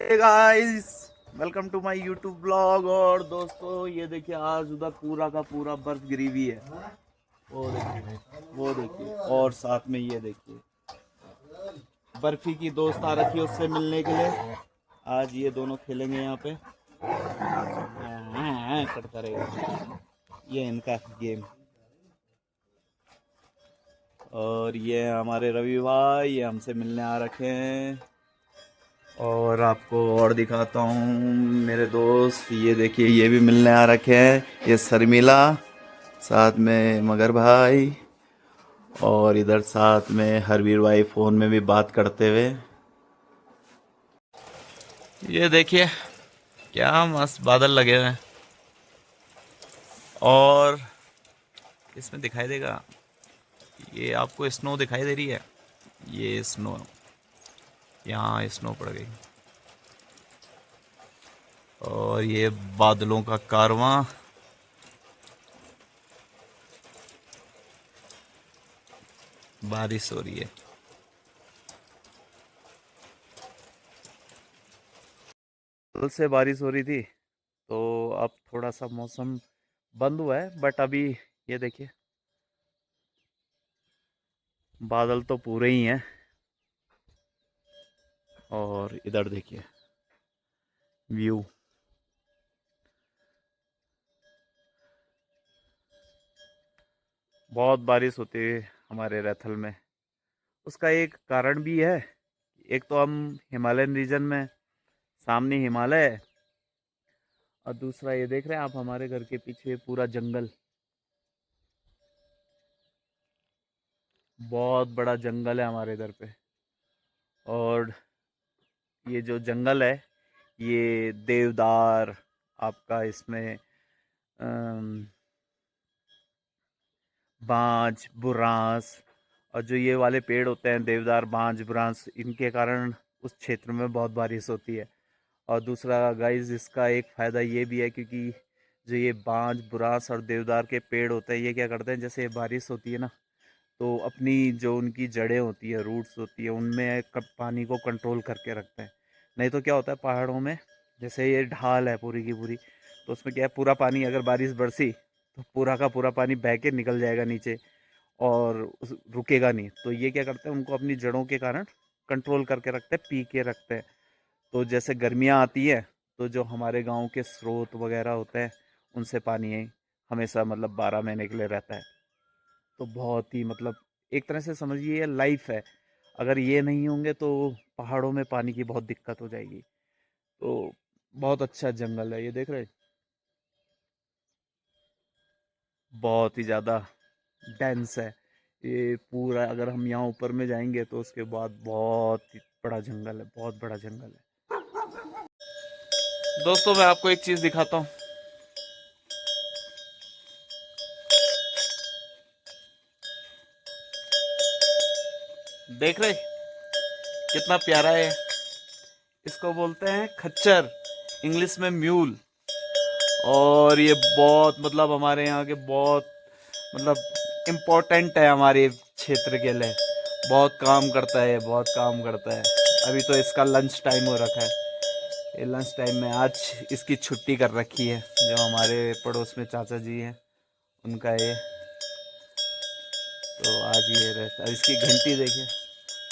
Hey guys, welcome to my YouTube blog. और दोस्तों ये देखिए, आज उधर पूरा का पूरा बर्फ गिरी हुई है। वो देखिए, वो देखिए, और साथ में ये देखिए बर्फी की दोस्त आ रखी है उससे मिलने के लिए। आज ये दोनों खेलेंगे यहाँ पे। करता रहेगा ये इनका गेम। और ये हमारे रवि भाई, ये हमसे मिलने आ रखे हैं। और आपको और दिखाता हूँ मेरे दोस्त, ये देखिए ये भी मिलने आ रखे हैं। ये शर्मिला, साथ में मगर भाई, और इधर साथ में हरवीर भाई फ़ोन में भी बात करते हुए। ये देखिए क्या मस्त बादल लगे हुए हैं। और इसमें दिखाई देगा, ये आपको स्नो दिखाई दे रही है। ये स्नो, यहाँ स्नो पड़ गई। और ये बादलों का कारवां, बारिश हो रही है। कल से बारिश हो रही थी, तो अब थोड़ा सा मौसम बंद हुआ है, बट अभी ये देखिए बादल तो पूरे ही हैं। और इधर देखिए व्यू, बहुत बारिश होती है हमारे रैथल में। उसका एक कारण भी है। एक तो हम हिमालयन रीजन में, सामने हिमालय है। और दूसरा ये देख रहे हैं आप, हमारे घर के पीछे पूरा जंगल, बहुत बड़ा जंगल है हमारे इधर पे। और ये जो जंगल है, ये देवदार, आपका इसमें बांज, बुरांस, और जो ये वाले पेड़ होते हैं देवदार, बांज, बुरांस, इनके कारण उस क्षेत्र में बहुत बारिश होती है। और दूसरा गाइस, इसका एक फ़ायदा ये भी है, क्योंकि जो ये बांज, बुरांस और देवदार के पेड़ होते हैं, ये क्या करते हैं, जैसे बारिश होती है ना, तो अपनी जो उनकी जड़ें होती है, रूट्स होती है, उनमें पानी को कंट्रोल करके रखते हैं। नहीं तो क्या होता है पहाड़ों में, जैसे ये ढाल है पूरी की पूरी, तो उसमें क्या है, पूरा पानी अगर बारिश बरसी तो पूरा का पूरा पानी बह के निकल जाएगा नीचे, और रुकेगा नहीं। तो ये क्या करते हैं, उनको अपनी जड़ों के कारण कंट्रोल करके रखते हैं, पी के रखते हैं। तो जैसे गर्मियाँ आती है, तो जो हमारे गांव के स्रोत वगैरह होते हैं, उनसे पानी हमेशा मतलब 12 महीने के लिए रहता है। तो बहुत ही मतलब एक तरह से समझिए ये लाइफ है। अगर ये नहीं होंगे तो पहाड़ों में पानी की बहुत दिक्कत हो जाएगी। तो बहुत अच्छा जंगल है, ये देख रहे हैं? बहुत ही ज़्यादा डेंस है ये पूरा। अगर हम यहाँ ऊपर में जाएंगे तो उसके बाद बहुत ही बड़ा जंगल है, बहुत बड़ा जंगल है। दोस्तों मैं आपको एक चीज़ दिखाता हूँ। देख रहे कितना प्यारा है। इसको बोलते हैं खच्चर, इंग्लिश में म्यूल। और ये बहुत मतलब हमारे यहाँ के बहुत मतलब इम्पोर्टेंट है हमारे क्षेत्र के लिए। बहुत काम करता है, बहुत काम करता है। अभी तो इसका लंच टाइम हो रखा है। ये लंच टाइम में आज इसकी छुट्टी कर रखी है। जो हमारे पड़ोस में चाचा जी हैं, उनका ये, तो आज ये रहता है। इसकी घंटी देखिए,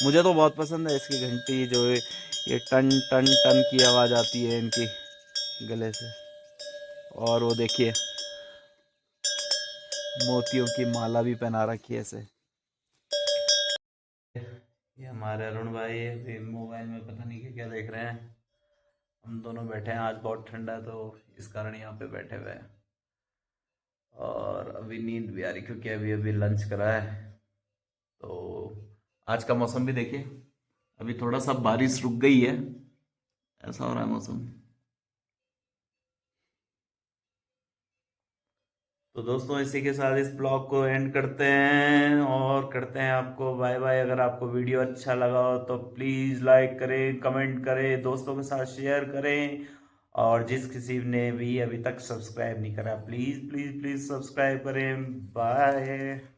मुझे तो बहुत पसंद है इसकी घंटी। जो ये टन टन टन की आवाज़ आती है इनकी गले से। और वो देखिए मोतियों की माला भी पहना रखी है इसे। ये हमारे अरुण भाई अभी मोबाइल में पता नहीं क्या क्या देख रहे हैं। हम दोनों बैठे हैं, आज बहुत ठंडा है तो इस कारण यहाँ पे बैठे हुए हैं। और अभी नींद भी आ रही, क्योंकि अभी अभी लंच करा है। तो आज का मौसम भी देखिए, अभी थोड़ा सा बारिश रुक गई है, ऐसा हो रहा है मौसम। तो दोस्तों इसी के साथ इस ब्लॉग को एंड करते हैं, और करते हैं आपको बाय बाय। अगर आपको वीडियो अच्छा लगा हो तो प्लीज़ लाइक करें, कमेंट करें, दोस्तों के साथ शेयर करें। और जिस किसी ने भी अभी तक सब्सक्राइब नहीं करा, प्लीज़ प्लीज़ प्लीज़ सब्सक्राइब करें। बाय।